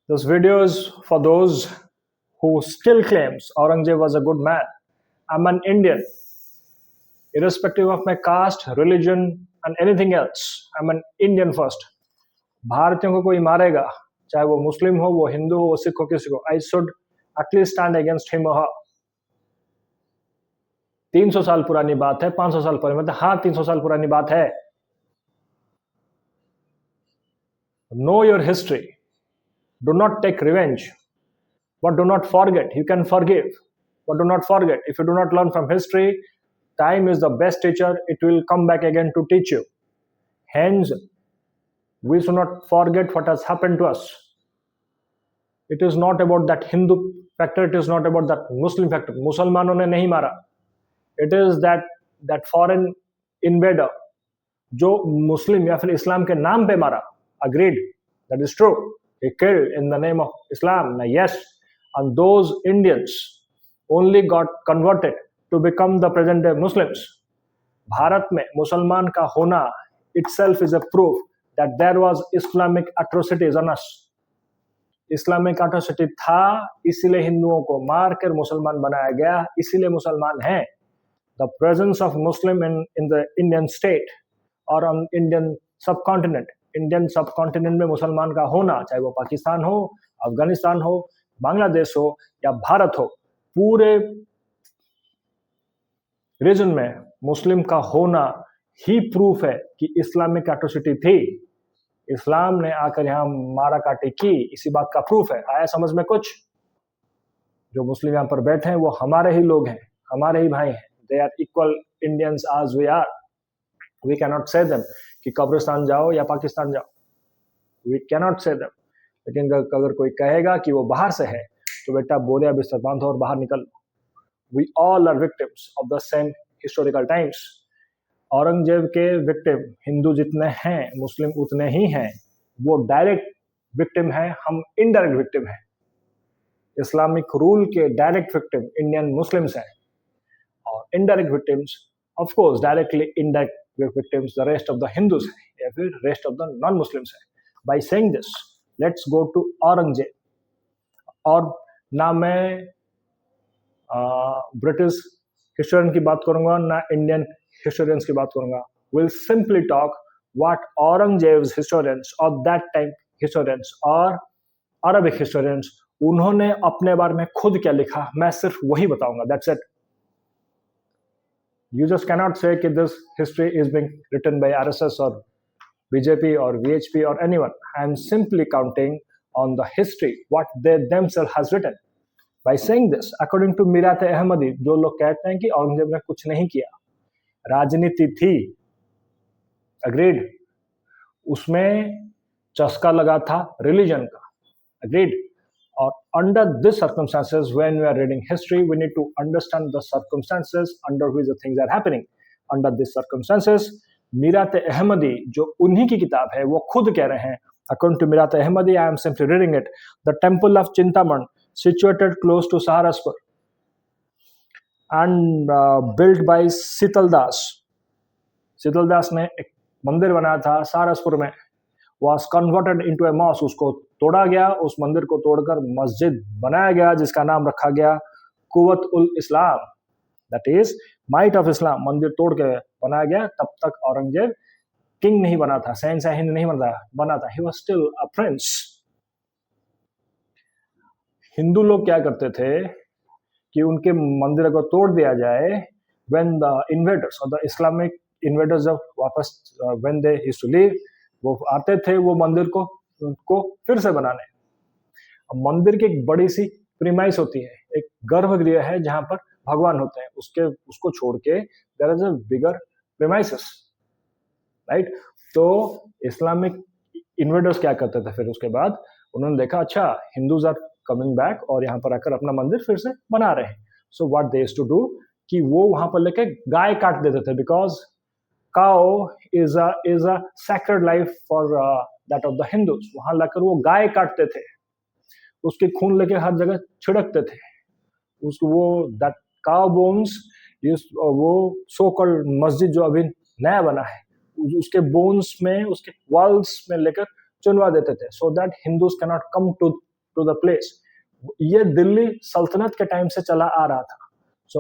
This video is for those who still claims Aurangzeb was a good man. I'm an Indian, irrespective of my caste, religion, and anything else. I'm an Indian first. भारतीयों को कोई मारेगा, चाहे वो मुस्लिम हो, वो हिंदू हो, वो सिख हो, किसी को, I should at least stand against him or her. 300 साल पुरानी बात है, 500 साल पुरानी, मतलब हाँ 300 साल पुरानी बात है. Know your history. Do not take revenge, but do not forget. You can forgive, but do not forget. If you do not learn from history, time is the best teacher. It will come back again to teach you. Hence, we should not forget what has happened to us. It is not about that Hindu factor. It is not about that Muslim factor. मुसलमानों ने नहीं मारा. It is that foreign invader जो मुस्लिम या फिर इस्लाम के नाम पे मारा. Agreed. That is true. He killed in the name of Islam. Now, yes, and those Indians only got converted to become the present day Muslims. Bharat में मुसलमान का होना itself is a proof that there was Islamic atrocities on us. Islamic atrocity था, इसीलिए हिंदुओं को मारकर मुसलमान बनाया गया, इसीलिए मुसलमान हैं. The presence of Muslim in the Indian state or on Indian subcontinent, Indian subcontinent में मुसलमान का होना, चाहे वो पाकिस्तान हो, अफगानिस्तान हो, बांग्लादेश हो या भारत हो, पूरे रीजन में मुस्लिम का होना ही प्रूफ है कि इस्लामिक एट्रोसिटी थी. इस्लाम ने आकर यहाँ मारा काटी की, इसी बात का प्रूफ है. आया समझ में कुछ? जो मुस्लिम यहाँ पर बैठे हैं वो हमारे ही लोग हैं, हमारे ही भाई हैं. They are equal Indians as we are. We can not say them कि कब्रिस्तान जाओ या पाकिस्तान जाओ. We can not say them. लेकिन अगर कोई कहेगा कि वो बाहर से है तो बेटा बोरिया बिस्तर बांधो और बाहर निकल. We all are victims of the same historical times. Aurangzeb के विक्टिम हिंदू जितने हैं, मुस्लिम उतने ही हैं. वो डायरेक्ट विक्टिम है, हम इनडायरेक्ट विक्टिम हैं. इस्लामिक रूल के डायरेक्ट विक्टिम इंडियन मुस्लिम्स हैं और indirect victims of course directly indirect victims the rest of the Hindus या फिर rest of the non-Muslims है. By saying this, let's go to Aurangzeb. और ना मैं ब्रिटिश हिस्टोरियन की बात करूंगा ना इंडियन हिस्टोरियंस की बात करूंगा. We'll simply talk what Aurangzeb's historians of that time historians और Arabic historians उन्होंने अपने बारे में खुद क्या लिखा, मैं सिर्फ वही बताऊंगा. That's it. You just cannot say that this history is being written by RSS or BJP or VHP or anyone. I am simply counting on the history, what they themselves has written. By saying this, according to Mirat-e-Ahmadi, जो लोग कहते हैं कि औरंगजेब ने कुछ नहीं किया, राजनीति थी, agreed. उसमें चस्का लगा था रिलीजन का, agreed. Or under these circumstances, when we are reading history, we need to understand the circumstances under which the things are happening. Under these circumstances, Mirat-e-Ahmadi, जो उन्हीं की किताब है, वो खुद कह रहे हैं. According to Mirat-e-Ahmadi, I am simply reading it. The temple of Chintaman, situated close to Saharaspur, and built by Sital Das. Sital Das ने एक मंदिर बनाया था सारसपुर में. Was converted into a mosque. उसको तोड़ा गया, उस मंदिर को तोड़कर मस्जिद बनाया गया जिसका नाम रखा गया कुवत ul Islam. That is might of Islam. मंदिर तोड़ के बनाया गया. तब तक औरंगजेब किंग नहीं बना था, शहंशाह हिंद नहीं बना था. He was still a prince. Hindu लोग क्या करते थे कि उनके मंदिर को तोड़ दिया जाए. When the invaders or the Islamic invaders of वापस when they used to leave, वो आते थे वो मंदिर को फिर से बनाने. अब मंदिर की एक बड़ी सी प्रीमाइस होती है, एक गर्भगृह है जहां पर भगवान होते हैं, उसको छोड़ के there is a bigger premises, right. तो इस्लामिक इन्वेडर्स क्या करते थे, फिर उसके बाद उन्होंने देखा अच्छा हिंदूज आर कमिंग बैक और यहाँ पर आकर अपना मंदिर फिर से बना रहे हैं. So what they used to do कि वो वहां पर लेके गाय काट देते थे, because cow is a sacred life for that of the Hindus. वहां लाकर वो गाय काटते थे, उसके खून लेके हर जगह छिड़कते थे. उसको वो that cow bones वो so called मस्जिद जो अभी नया बना है उसके बोन्स में, उसके वॉल्स में लेकर चुनवा देते थे, so that Hindus cannot come to to the place. ये दिल्ली सल्तनत के टाइम से चला आ रहा था। सो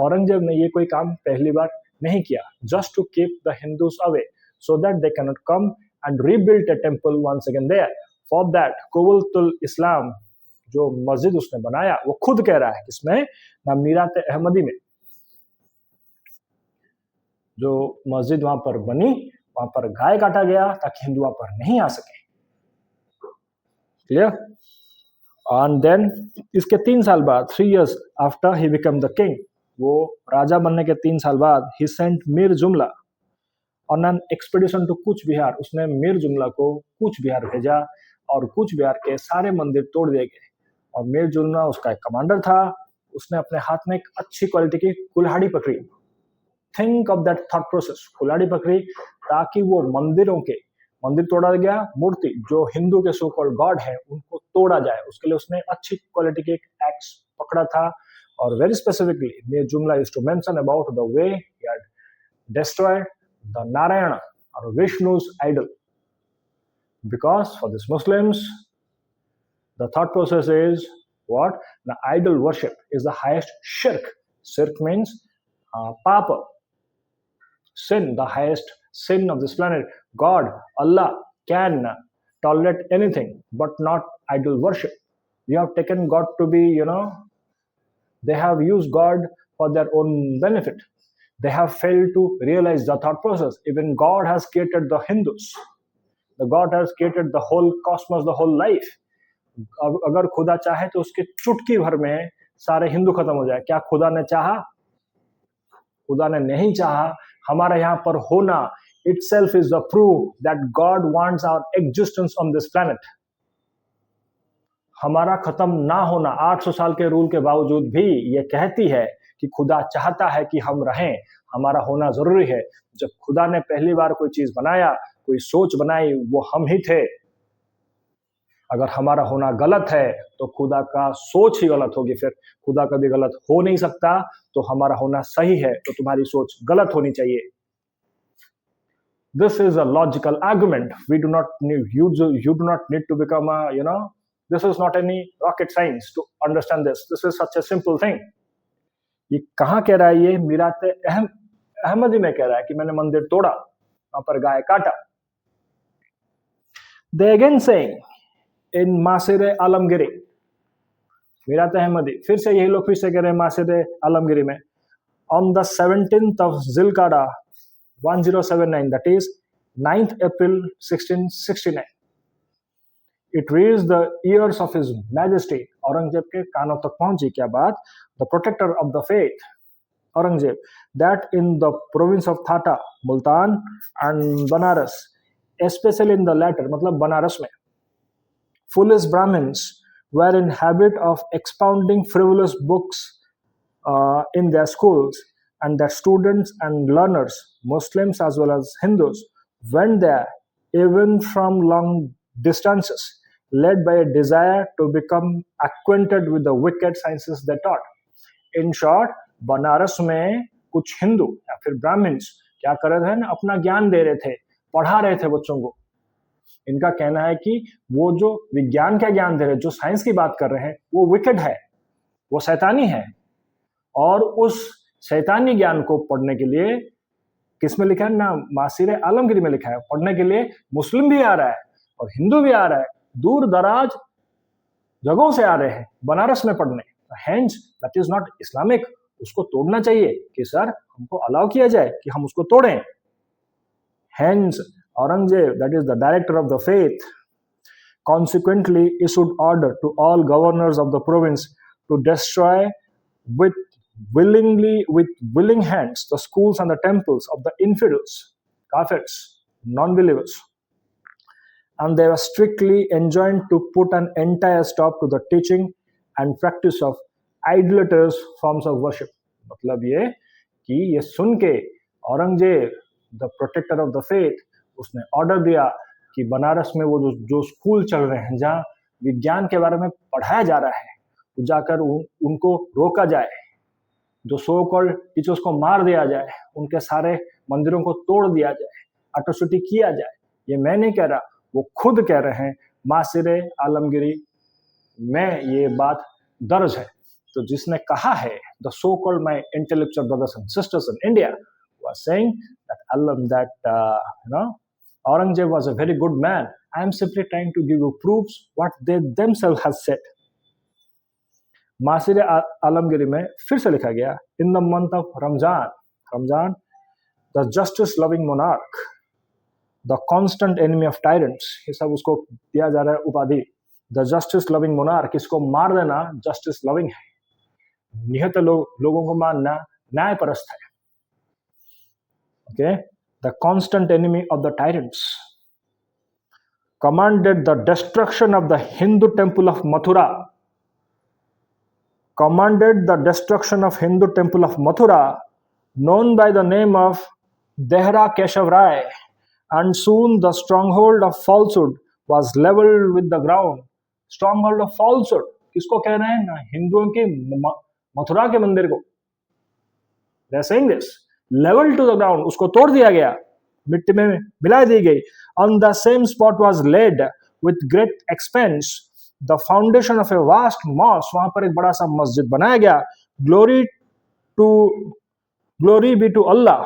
औरंगजेब ने ये कोई काम पहली बार नहीं किया, just to keep the Hindus away so that they can not come and rebuild a temple once again there. For that Quwwatul Islam जो मस्जिद उसने बनाया, वो खुद कह रहा है किसमें ना, मीरात अहमदी में। जो मस्जिद वहां पर बनी, वहां पर गाय काटा गया ताकि हिंदू वहां पर नहीं आ सके। क्लियर? एंड देन इसके 3 साल बाद, 3 years after he become the king, वो राजा बनने के 3 साल बाद, ही सेंट मीर जुमला on an expedition to Cooch Behar. उसने मीर जुमला को कूच बिहार भेजा और कूच बिहार के सारे मंदिर तोड़ दिए गए। और मीर जुमला उसका एक कमांडर था। उसने अपने हाथ में एक अच्छी क्वालिटी की कुल्हाड़ी पकड़ी। Think of that thought process, कुल्हाड़ी पकड़ी ताकि वो मंदिर तोड़ा गया, मूर्ति जो हिंदू के सो कॉल्ड गॉड है उनको तोड़ा जाए, उसके लिए उसने अच्छी क्वालिटी के एक एक्स पकड़ा था। और very specifically Mir Jumla used to mention about the way he had destroyed the Narayana or Vishnu's idol. Because for these Muslims, the thought process is what? The idol worship is the highest shirk. Shirk means papa, sin, the highest sin of this planet. God, Allah can tolerate anything, but not idol worship. You have taken God to be, they have used God for their own benefit. They have failed to realize the thought process. Even God has created the Hindus. The God has created the whole cosmos, the whole life. अगर खुदा चाहे तो उसके चुटकी भर में सारे हिंदू खत्म हो जाए। क्या खुदा ने चाहा? खुदा ने नहीं चाहा। हमारा यहाँ पर होना itself is the proof that God wants our existence on this planet. हमारा खत्म ना होना 800 साल के रूल के बावजूद भी ये कहती है कि खुदा चाहता है कि हम रहें, हमारा होना जरूरी है। जब खुदा ने पहली बार कोई चीज बनाया, कोई सोच बनाई, वो हम ही थे। अगर हमारा होना गलत है तो खुदा का सोच ही गलत होगी। फिर खुदा कभी गलत हो नहीं सकता, तो हमारा होना सही है तो तुम्हारी सोच गलत होनी चाहिए। This is a logical argument. We do not need, you do not need to become a, this is not any rocket science to understand this. This is such a simple thing. ये कहाँ कह रहा है? ये मीरात अहमदी में कह रहा है कि मैंने मंदिर तोड़ा, वहां पर गाय काटा। They again saying in Maasir Alamgiri, मीरात Ahmadi फिर से यही लोग फिर से कह रहे हैं मासिर आलमगिरी में, on the 17th of Zilqada 1079, that is 9th April 1669, it reached the ears of his majesty. Aurangzeb के कानों तक पहुंची क्या बात? The protector of the faith, Aurangzeb, that in the province of Thata, Multan and Banaras, especially in the latter, मतलब बनारस में, foolish Brahmins were in habit of expounding frivolous books in their schools, and that students and learners, Muslims as well as Hindus, went there even from long distances, led by a desire to become acquainted with the wicked sciences they taught. In short, Banaras में कुछ हिंदू या फिर Brahmins क्या कर रहे थे ना, अपना ज्ञान दे रहे थे, पढ़ा रहे थे बच्चों को। इनका कहना है कि वो जो विज्ञान का ज्ञान दे रहे, जो साइंस की बात कर रहे हैं, वो विकेड है, वो शैतानी है। और उस शैतानी ज्ञान को पढ़ने के लिए किसमें लिखा है ना, मासिर आलमगिरी में लिखा है, पढ़ने के लिए मुस्लिम भी आ रहा है और हिंदू भी आ रहा है, दूर दराज जगहों से आ रहे हैं बनारस में पढ़ने। Hence that is not Islamic. उसको तोड़ना चाहिए कि सर हमको अलाउ किया जाए कि हम उसको तोड़ें। Hence Aurangzeb, that is the director of the faith, consequently issued order to all governors of the province to destroy with willing hands the schools and the temples of the infidels, kafirs, non-believers, and they were strictly enjoined to put an entire stop to the teaching and practice of idolatrous forms of worship. मतलब ये कि ये सुन के Aurangzeb, the protector of the faith, उसने order दिया कि बनारस में वो जो स्कूल चल रहे हैं जहाँ विज्ञान के बारे में पढ़ाया जा रहा है, तो जाकर उनको रोका जाए, जो सो कॉल्ड टीचर्स को मार दिया जाए, उनके सारे मंदिरों को तोड़ दिया जाए, अट्रोसिटी किया जाए। ये मैं नहीं कह रहा, वो खुद कह रहे हैं मासिर आलमगिरी में ये बात दर्ज है। तो जिसने कहा है, the so called my intellectual brothers and sisters in India were saying that Aurangzeb was a very good man. I am simply trying to give you proofs what they themselves have said. Maasir Alamgiri में फिर से लिखा गया, in the month of Ramzan the justice loving monarch, the constant enemy of tyrants, ये सब उसको दिया जा रहा है उपाधि, द जस्टिस लविंग मोनार्क, इसको मार देना जस्टिस लविंग है, निहत लोगों को मारना न्यायपरस्त है। Okay, the constant enemy of the tyrants, commanded the destruction of the Hindu temple of Mathura, known by the name of Dehra Keshav Rai, and soon the stronghold of falsehood was leveled with the ground. Stronghold of falsehood किसको कह रहे हैं? ना हिंदुओं के मथुरा के मंदिर को। They are saying this. Level to the ground, उसको तोड़ दिया गया, मिट्टी में मिला दी गई। On the same spot was laid with great expense the foundation of a vast mosque, वहां पर एक बड़ा सा मस्जिद बनाया गया। Glory be to Allah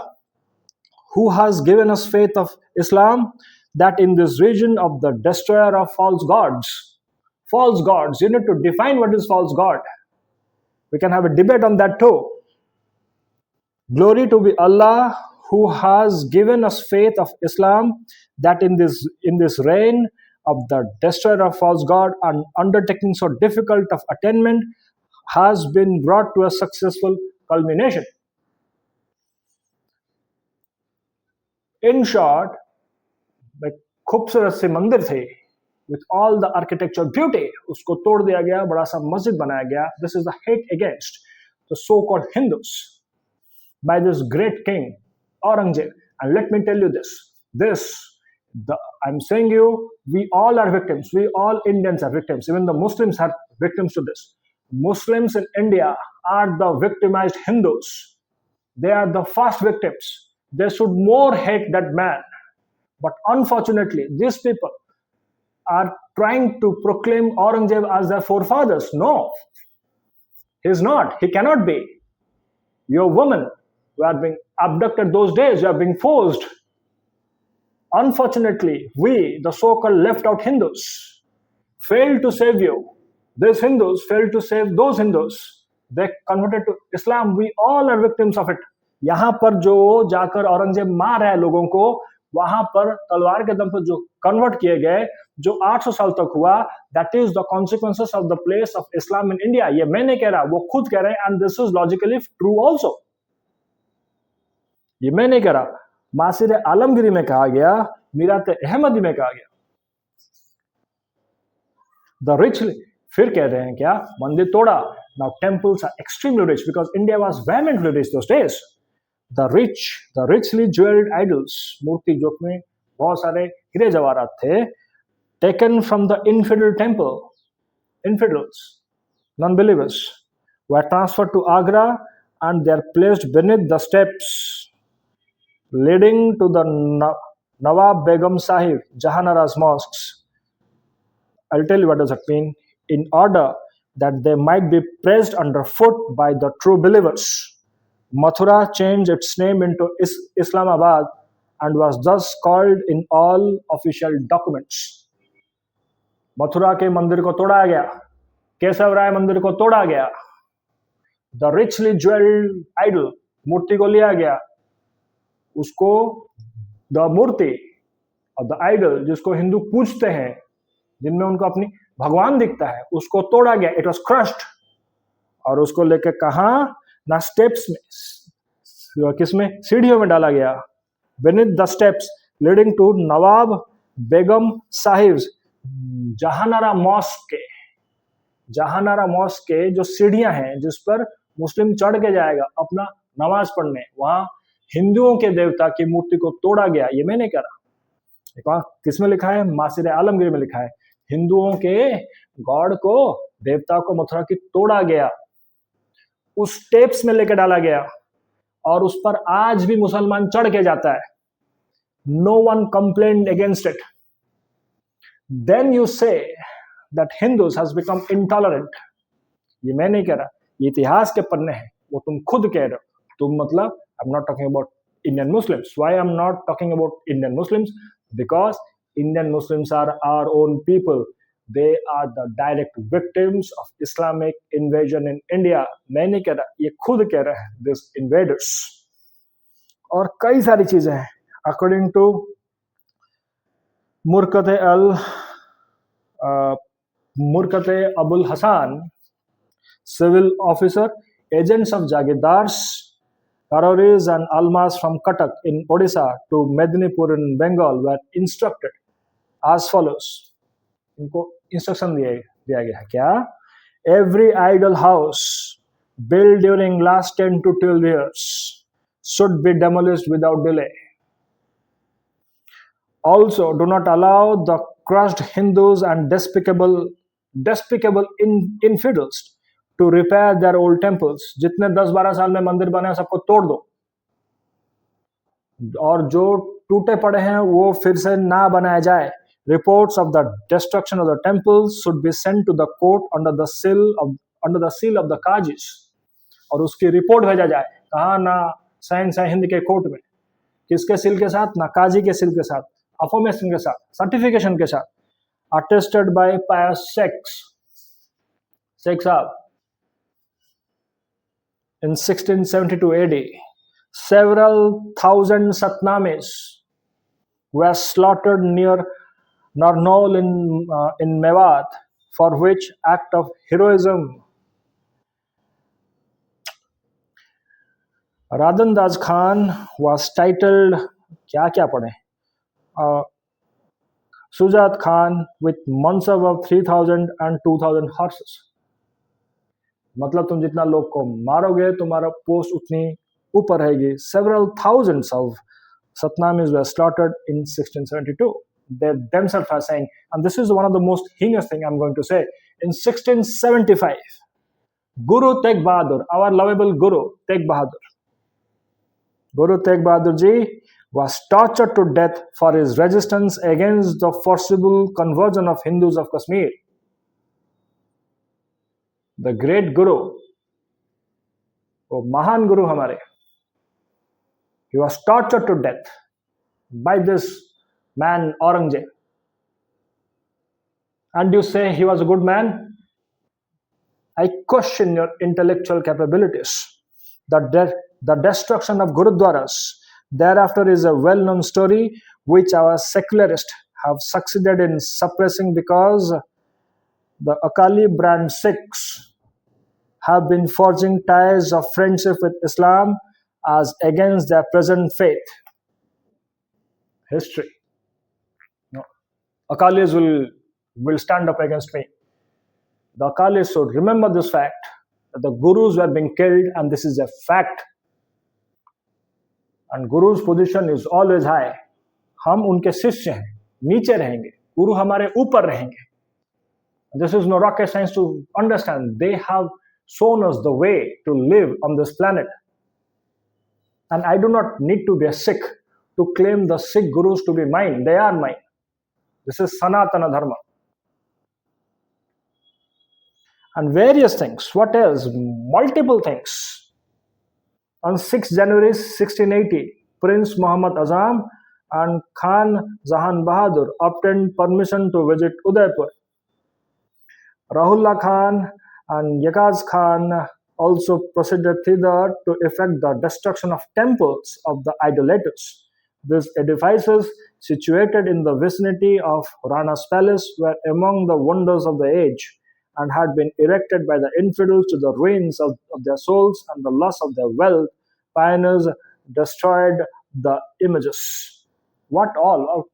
who has given us faith of Islam, that in this region of the destroyer of false gods, you need to define what is false god. We can have a debate on that too. Glory to be Allah who has given us faith of Islam, that in this reign of the destroyer of false god, an undertaking so difficult of attainment has been brought to a successful culmination. In short, एक खूबसूरत से मंदिर थे with all the architectural beauty, उसको तोड़ दिया गया, बड़ा सा मस्जिद बनाया गया. This is the hate against the so-called Hindus by this great king Aurangzeb. And let me tell you this, I'm saying you, we all are victims. We all Indians are victims. Even the Muslims are victims to this. Muslims in India are the victimized Hindus. They are the first victims. They should more hate that man. But unfortunately, these people are trying to proclaim Aurangzeb as their forefathers. No, he's not. He cannot be. Your women who are being abducted those days, you are being forced. Unfortunately, we, the so-called left-out Hindus, failed to save you. These Hindus failed to save those Hindus. They converted to Islam. We all are victims of it. यहाँ पर जो जाकर औरंगजेब मार रहा है लोगों को, वहां पर तलवार के दम पर जो कन्वर्ट किए गए, जो 800 साल तक हुआ, that is the consequences of the place of Islam in India. ये मैं नहीं कह रहा, वो खुद कह रहे हैं, and this is logically true also. ये मैं नहीं कह रहा, मासिर आलमगिरी में कहा गया, मीरात अहमदी में कहा गया. The richly, फिर कह रहे हैं क्या, मंदिर तोड़ा. Now temples are extremely rich because India was vehemently rich those days. The richly jeweled idols, मूर्ति जो में बहुत सारे हीरे जवाहरात थे, taken from the infidel temple, infidels, non-believers, were transferred to Agra and they are placed beneath the steps leading to the Nawab Begum Sahib, Jahanara's mosques. I'll tell you what does it mean. In order that they might be pressed underfoot by the true believers, Mathura changed its name into Islamabad and was thus called in all official documents. Mathura के मंदिर को तोड़ा गया, केशव राय मंदिर को तोड़ा गया, the richly jewelled idol, मूर्ति को लिया गया, उसको द मूर्ति और द आइडल जिसको हिंदू पूजते हैं, जिनमें उनको अपनी भगवान दिखता है, उसको तोड़ा गया. It was crushed. और उसको लेकर कहां ना, स्टेप्स में, किसमें, सीढ़ियों में डाला गया. beneath the steps leading to Nawab Begum Sahib Jahanara mosque के जो सीढ़ियां हैं जिस पर मुस्लिम चढ़ के जाएगा अपना नमाज पढ़ने, वहां हिंदुओं के देवता की मूर्ति को तोड़ा गया. ये मैं नहीं कह रहा. किसमें लिखा है? मासिर आलमगिरी में लिखा है. हिंदुओं के गॉड को, देवता को मथुरा की तोड़ा गया, उस स्टेप्स में लेकर डाला गया और उस पर आज भी मुसलमान चढ़ के जाता है. No one complained against it. Then you say that Hindus has become intolerant. ये मैं नहीं कह रहा, ये इतिहास के पन्ने हैं, वो तुम खुद कह रहे हो. तुम मतलब, I'm not talking about Indian Muslims. Why I'm not talking about Indian Muslims? Because Indian Muslims are our own people. They are the direct victims of Islamic invasion in India. मैं नहीं कह रहा, ये खुद कह रहे हैं, this invaders. और कई सारी चीजें हैं. According to Murkate Abul Hassan, civil officer, agents of Jagirdars, Kararis and Almas from Cuttack in Odisha to Medinipur in Bengal were instructed as follows. इनको इंस्ट्रक्शन दिया गया है क्या? Every idol house built during last 10 to 12 years should be demolished without delay. Also, do not allow the crushed Hindus and despicable infidels to repair their old temples. जितने 10-12 साल में मंदिर बने सबको तोड़ दो, और जो टूटे पड़े हैं वो फिर से ना बनाया जाए. Reports of the destruction of the temples should be sent to the court under the seal of the Qazis. और उसकी रिपोर्ट भेजा जाए कहाँ? ना साइंस हिंद के कोर्ट में. किसके सील के साथ? ना काजी के सील के साथ, अफर्मेशन के साथ, सर्टिफिकेशन के साथ. Attested by Pius Sheikh साहब in 1672 AD. Several thousand Satnamis were slaughtered near Narnaul in Mewat, for which act of heroism Radandaz Khan was titled क्या पढ़े? Sujat Khan with Mansab of 3,000 and 2,000 horses. मतलब तुम जितना लोग को मारोगे तुम्हारा पोस्ट उतनी ऊपर रहेगी. Several thousands of Satnamis were slaughtered in 1672. They themselves are saying, and this is one of the most heinous thing I'm going to say, in 1675, Guru Tegh Bahadur, our lovable Guru Tegh Bahadur Ji was tortured to death for his resistance against the forcible conversion of Hindus of Kashmir. The great Guru, वो महान गुरु हमारे, he was tortured to death by this man Aurangzeb. And you say he was a good man? I question your intellectual capabilities. The destruction of Gurudwaras thereafter is a well-known story which our secularists have succeeded in suppressing because the Akali brand Sikhs have been forging ties of friendship with Islam as against their present faith. History. No. Akalis will stand up against me. The Akalis should remember this fact, that the Gurus were being killed, and this is a fact. And Guru's position is always high. हम उनके शिष्य हैं, नीचे रहेंगे, गुरु हमारे ऊपर रहेंगे. This is no rocket science to understand. They have shown us the way to live on this planet. And I do not need to be a Sikh to claim the Sikh Gurus to be mine. They are mine. This is Sanatana Dharma. And various things. What else? Multiple things. On 6 January 1680, Prince Muhammad Azam and Khan Jahan Bahadur obtained permission to visit Udaipur. Rahullah Khan and Yakaz Khan also proceeded thither to effect the destruction of temples of the idolaters. These edifices, situated in the vicinity of Rana's palace, were among the wonders of the age and had been erected by the infidels to the ruins of their souls and the loss of their wealth. Pioneers destroyed the images. What all?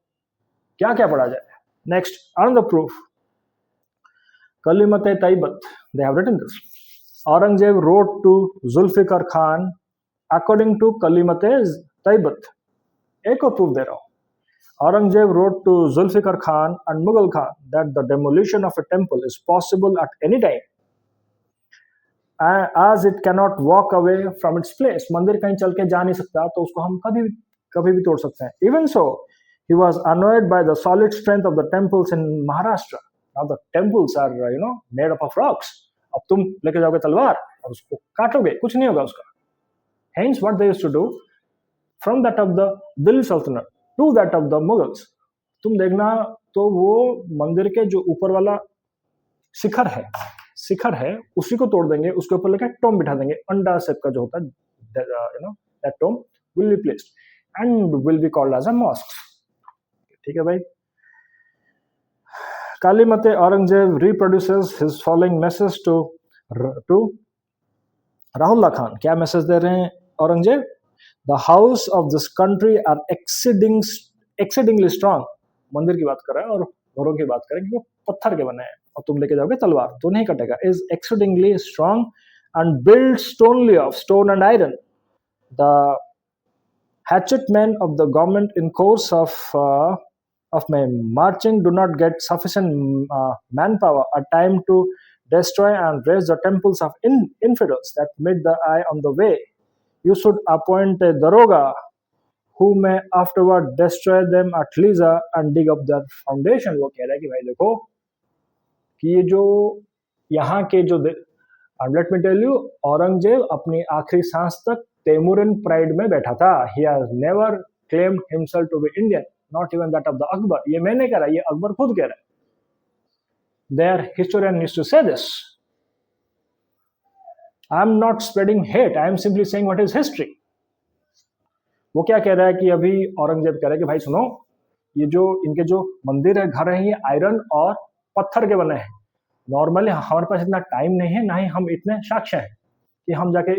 क्या पढ़ा जाए? Next, another proof. Kalimat-e-Tayyibat. They have written this. Aurangzeb wrote to Zulfikar Khan according to Kalimat-e-Tayyibat. एक और proof दे रहा हूँ. Aurangzeb wrote to Zulfikar Khan and Mughal Khan that the demolition of a temple is possible at any time, as it cannot walk away from its place. मंदिर कहीं चल के जा नहीं सकता, तो उसको हम कभी भी तोड़ सकते हैं. Even so, he was annoyed by the solid strength of the temples in Maharashtra. Now the temples are made up of rocks. अब तुम लेके जाओगे तलवार और उसको काटोगे, कुछ नहीं होगा उसका. Hence what they used to do from that of the Delhi Sultanate to that of the Mughals. तुम देखना तो वो मंदिर के जो ऊपर वाला शिखर है उसी को तोड़ देंगे, उसके ऊपर लेके टोम बिठा देंगे, अंडा शेप का जो होता है, that tomb will be placed and will be called as a mosque. ठीक है भाई. Kalimate Aurangzeb reproduces his following message to Rahullah Khan. क्या मैसेज दे रहे हैं Aurangzeb? The house of this country are exceedingly strong. मंदिर की बात कर रहा है और घरों की बात करें कि वो पत्थर के बने हैं और तुम लेके जाओगे तलवार तो नहीं कटेगा. Is exceedingly strong and built stonely of stone and iron. The hatchetmen of the government in course of my marching do not get sufficient manpower or time to destroy and raise the temples of infidels that meet the eye on the way. You should appoint a daroga who may afterward destroy them at leisure and dig up their foundation. वो कह रहा है कि भाई देखो कि ये जो यहाँ के जो let me tell you, Aurangzeb अपनी आखिरी सांस तक तैमूरिन प्राइड में बैठा था. He has never claimed himself to be Indian, not even that of the Akbar. ये मैं नहीं कह रहा, ये अकबर खुद कह रहा है. Their historian used to say this. I am not spreading hate. I am simply saying what is history. वो क्या कह रहा है कि अभी औरंगजेब कह रहा है कि भाई सुनो, ये जो इनके जो मंदिर है, घर है, ये आयरन और पत्थर के बने हैं. नॉर्मली हमारे पास इतना टाइम नहीं है, ना ही हम इतने साक्ष्य हैं कि हम जाके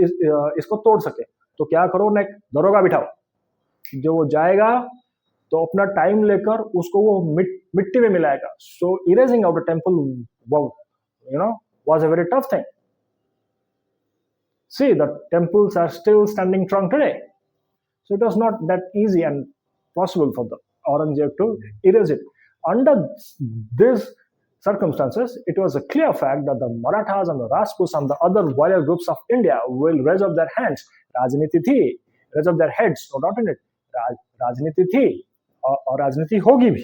इसको तोड़ सके. तो क्या करो ना, एक दरोगा बिठाओ, जो वो जाएगा तो अपना टाइम लेकर उसको वो मिट्टी में मिलाएगा. So erasing out the temple was a very tough thing. See, the temples are still standing strong today. So it was not that easy and possible for the Aurangzeb to erase it. Under these circumstances, it was a clear fact that the Marathas and the Rajputs and the other warrior groups of India will raise up their hands. राजनीति थी, raise up their heads, no doubt in it. राजनीति थी और राजनीति होगी भी.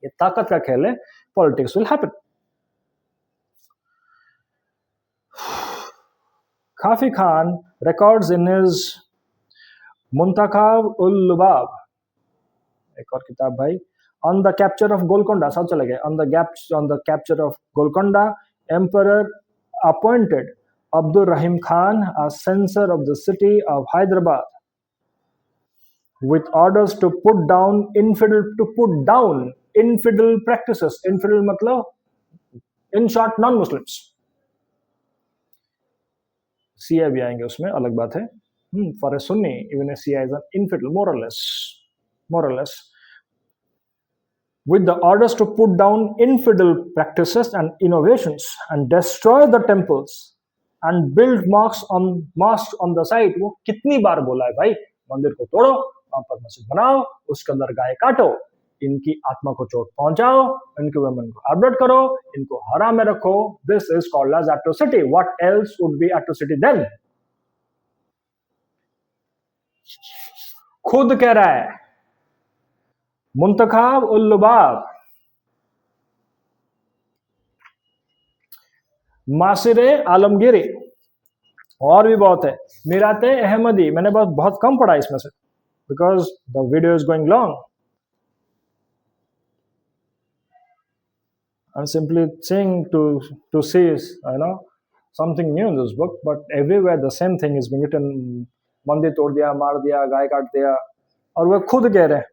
ये ताकत का खेल है. Politics will happen. Khafi Khan records in his Muntakhab ul Lubab, एक और किताब भाई, on the capture of Golconda, सब चले गए. On the capture of Golconda, Emperor appointed Abdur Rahim Khan as censor of the city of Hyderabad with orders to put down infidel practices. Infidel मतलब in short non-Muslims. Shia भी आएंगे उसमें, अलग बात है. For a Sunni, even a Shia is an infidel, more or less. With the orders to put down infidel practices and innovations and destroy the temples and build mosques on the site. वो कितनी बार बोला है भाई, मंदिर को तोड़ो, वहां पर मस्जिद बनाओ, उसके अंदर गाय काटो, इनकी आत्मा को चोट पहुंचाओ, इनके वुमेन को अपडेट करो, इनको हराम में रखो. This is called as atrocity. What else would be atrocity then? खुद कह रहा है मुंतखाब उल लुबाब, मासिरे आलमगीरी, और भी बहुत है. मीराते अहमदी, मैंने बहुत कम पढ़ा इसमें से because the video is going long. I'm simply saying to see something new in this book, but everywhere the same thing is being written. मंदिर तोड़ दिया, मार दिया, गाय काट दिया, और वह खुद कह रहे हैं.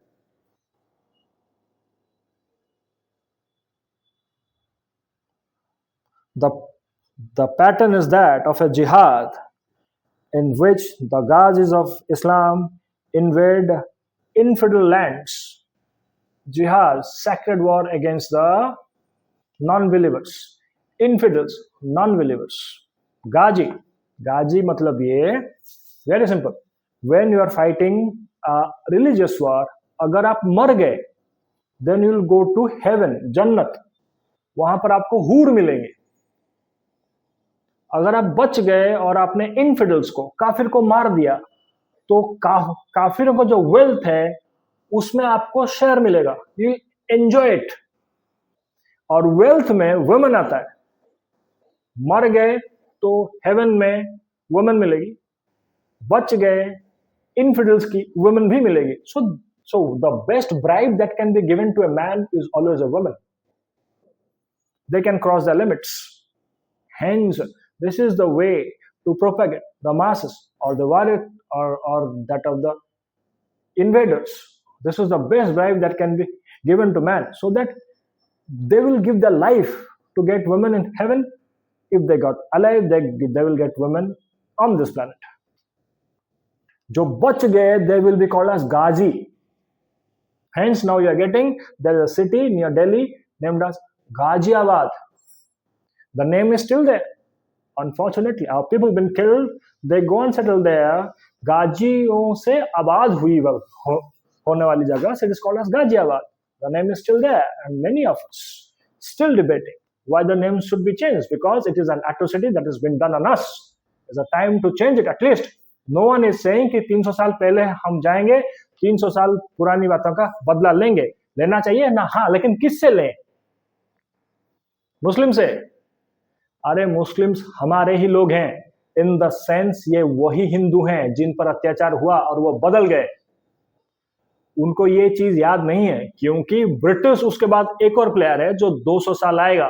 The pattern is that of a jihad in which the Ghazis of Islam invade infidel lands. Jihad, sacred war against the non-believers. Infidels, non-believers. Ghazi मतलब ये very simple. When you are fighting a religious war, अगर आप मर गए, then you will go to heaven, जन्नत. वहां पर आपको हूर मिलेंगे. अगर आप बच गए और आपने इनफिडल्स को, काफिर को मार दिया, तो काफिरों को जो वेल्थ है उसमें आपको शेयर मिलेगा. You enjoy it. और वेल्थ में वुमेन आता है। मर गए तो हेवन में वुमेन मिलेगी, बच गए इनफिडल्स की वुमेन भी मिलेगी। So the best bribe that can be given to a man is always a women. They can cross the limits. Hence, this is the way to propagate the masses or the violent or that of the invaders. This is the best bribe that can be given to man, so that they will give their life to get women in heaven. If they got alive, they will get women on this planet. जो बच गए, they will be called as Ghazi. Hence, now you are getting, there is a city near Delhi named as Ghaziabad. The name is still there. Unfortunately, our people have been killed. They go and settle there. गाजियों से आबाद हुई होने वाली जगह, so it is called as Ghaziabad. The name is still there, and many of us still debating why the name should be changed, because it is an atrocity that has been done on us. It's a time to change it at least. No one is saying कि 300 साल पहले हम जाएंगे, 300 साल पुरानी बातों का बदला लेंगे। लेना चाहिए ना, हाँ, लेकिन किससे लें? मुस्लिम से। अरे मुस्लिम्स हमारे ही लोग हैं, इन द सेंस ये वही हिंदू हैं जिन पर अत्याचार हुआ और वो बदल गए। उनको ये चीज याद नहीं है, क्योंकि ब्रिटिश उसके बाद एक और प्लेयर है जो 200 साल आएगा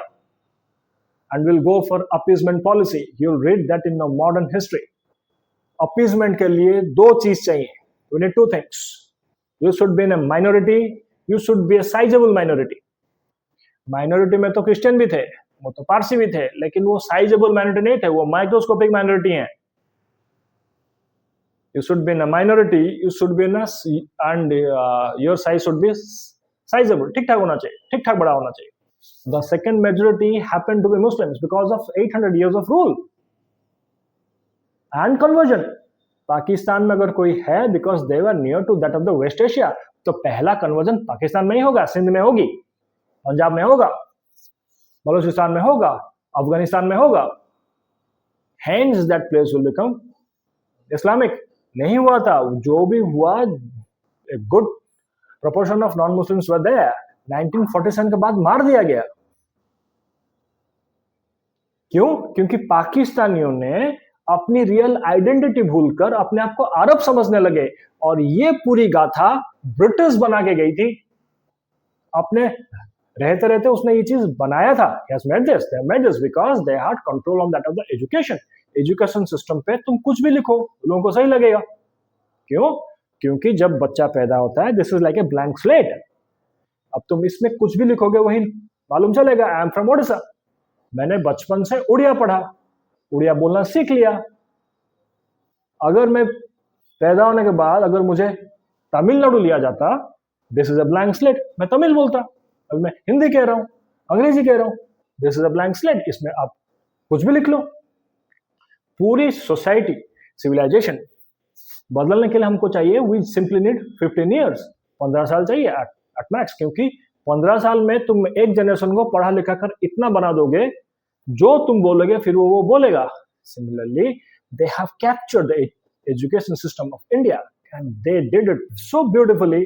and will go for appeasement policy. You'll read that in the modern history. Appeasement के लिए दो चीज चाहिए. You need two things. You should be in a minority. You should be a sizable minority. Minority में तो Christian भी थे, वो तो पारसी भी थे, लेकिन वो साइजेबल माइनॉरिटी नहीं थे, वो माइक्रोस्कोपिक माइनॉरिटी हैं. You should be in a minority. You should be in a and your size should be sizable. ठीक ठाक होना चाहिए, ठीक ठाक बड़ा होना चाहिए. The second majority happened to be Muslims because of 800 years of rule and conversion. Pakistan में अगर कोई है, because they were near to that of the West Asia, तो पहला कन्वर्जन पाकिस्तान में ही होगा, सिंध में होगी, पंजाब में होगा, बलूचिस्तान में होगा, अफगानिस्तान में होगा. Hence that place will become Islamic. नहीं हुआ था, जो भी हुआ, a good proportion of non-Muslims were there. 1947 के बाद मार दिया गया. क्यों? क्योंकि पाकिस्तानियों ने अपनी रियल आइडेंटिटी भूलकर अपने आप को अरब समझने लगे, और ये पूरी गाथा ब्रिटिश बना के गई थी. अपने रहते रहते उसने ये चीज बनाया था. Yes, they made this because they had control on that of the education. Education system पे तुम कुछ भी लिखो, लोगों को सही लगेगा. क्यों? क्योंकि जब बच्चा पैदा होता है, this is like a blank slate. अब तुम इसमें कुछ भी लिखोगे वही मालूम चलेगा. I am from Odisha. मैंने बचपन से उड़िया पढ़ा, उड़िया बोलना सीख लिया. अगर मैं पैदा होने के बाद अगर मुझे तमिलनाडु लिया जाता, this is a blank slate, मैं तमिल बोलता. अब मैं हिंदी कह रहा हूं, अंग्रेजी कह रहा हूं, this is a blank slate, इसमें आप कुछ भी लिख लो. पूरी सोसाइटी, सिविलाइजेशन बदलने के लिए हमको चाहिए, वी सिंपली नीड 15 ईयर्स, 15 साल चाहिए एट मैक्स. क्योंकि 15 साल में तुम एक जनरेशन को पढ़ा लिखा कर इतना बना दोगे, जो तुम बोलोगे फिर वो बोलेगा. Similarly they have captured the education system of India and they did it so beautifully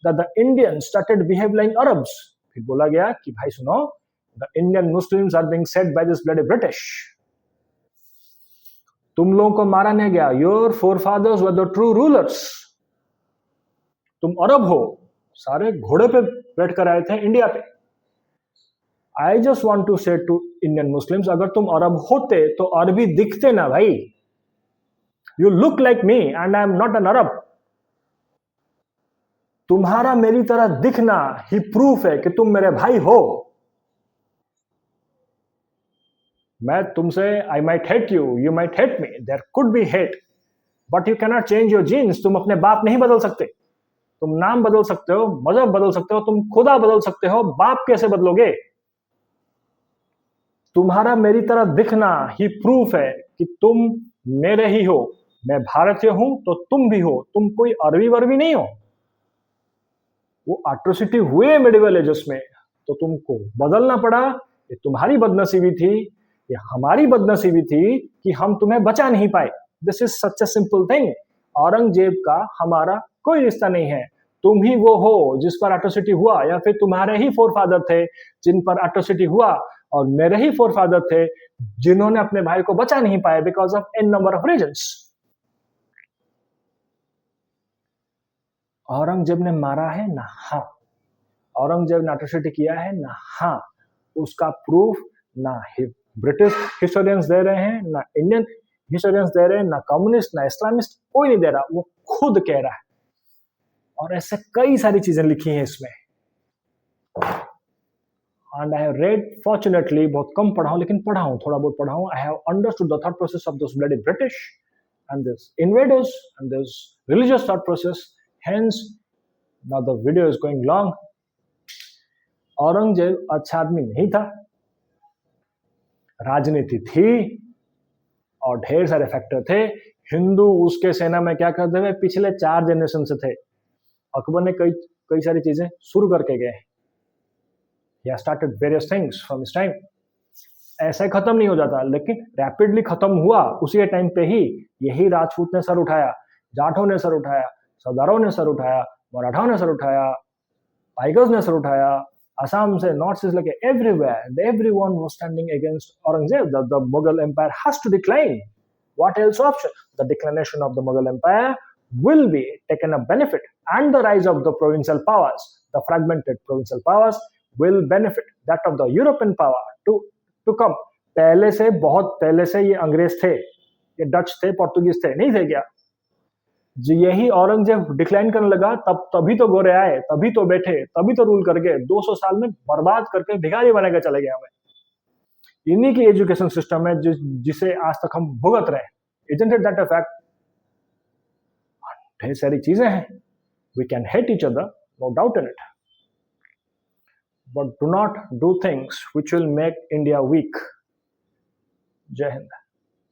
that the Indians started behave like Arabs. फिर बोला गया कि भाई सुनो, the Indian Muslims are being said by this bloody British. तुम लोगों को मारा नहीं गया. Your forefathers were the true rulers. तुम अरब हो, सारे घोड़े पे बैठ कर आए थे इंडिया पे. आई जस्ट वॉन्ट टू से टू इंडियन मुस्लिम्स, अगर तुम अरब होते तो अरबी दिखते ना भाई. You look like me and I am not an Arab. तुम्हारा मेरी तरह दिखना ही प्रूफ है कि तुम मेरे भाई हो. मैं तुमसे, I might hate you, you might hate me, there could be hate, but you cannot change your genes. तुम अपने बाप नहीं बदल सकते. तुम नाम बदल सकते हो, मजहब बदल सकते हो, तुम खुदा बदल सकते हो, बाप कैसे बदलोगे? तुम्हारा मेरी तरह दिखना ही प्रूफ है कि तुम मेरे ही हो. मैं भारतीय हूं तो तुम भी हो, तुम कोई अरबी वरबी नहीं हो. वो एट्रोसिटी हुए मेडिवल एजेस में, तो तुमको बदलना पड़ा. ये तुम्हारी बदनसीबी थी, ये हमारी बदनसीबी थी कि हम तुम्हें बचा नहीं पाए. This is such a simple thing. Aurangzeb का हमारा कोई रिश्ता नहीं है. तुम ही वो हो जिस पर एट्रोसिटी हुआ, या फिर तुम्हारे ही फोरफादर थे जिन पर एट्रोसिटी हुआ, और मेरे ही फोरफादर थे जिन्होंने अपने भाई को बचा नहीं पाए because of an number of reasons. Aurangzeb ने मारा है ना? हाँ। औरंगजेब ने एट्रोसिटी किया है ना? हाँ। उसका प्रूफ ना ब्रिटिश हिस्टोरियंस दे रहे हैं, ना इंडियन हिस्टोरियंस दे रहे हैं, ना कम्युनिस्ट, ना इस्लामिस्ट, कोई नहीं दे रहा, वो खुद कह रहा है। और ऐसे कई सारी चीजें लिखी हैं इसमें, and I have read, fortunately बहुत कम पढ़ा हूं, लेकिन पढ़ा हूं, थोड़ा बहुत पढ़ा हूं। I have understood the thought process of this bloody British and this invaders and this religious thought process, hence now the video is going long. Aurangzeb अच्छा आदमी नहीं था, राजनीति थी और ढेर सारे फैक्टर थे। हिंदू उसके सेना में क्या करते हुए पिछले 4 जनरेशन से थे। अकबर ने कई सारी चीजें शुरू करके गए। He has started various things from his time. ऐसे खत्म नहीं हो जाता, लेकिन रैपिडली खत्म हुआ उसी टाइम पे ही। यही राजपूत ने सर उठाया, जाटों ने सर उठाया, सरदारों ने सर उठाया, मराठाओं ने सर उठाया, टाइगर्स ने सर उठाया, असम से नॉर्थ से लेके everywhere, everyone was standing against Aurangzeb. The Mughal Empire has to decline. What else option? The declination of the Mughal Empire will be taken a benefit, and the rise of the provincial powers, the fragmented provincial powers, will benefit that of the European power to come. पहले से, बहुत पहले से ये अंग्रेज थे, ये Dutch थे, पोर्तुगीज थे, नहीं थे क्या? जो यही औरंगजेब डिक्लाइन करने लगा, तभी तो गोरे आए, तभी तो बैठे, तभी तो रूल करके 200 साल में बर्बाद करके भिखारी बना के चले गए हमें। इन्हीं की एजुकेशन सिस्टम है जिसे आज तक हम भुगत रहे हैं। Isn't it that a fact? ढेर सारी चीजें हैं। We can hate each other, no doubt in it, but do not do things which will make India weak. Jai Hind.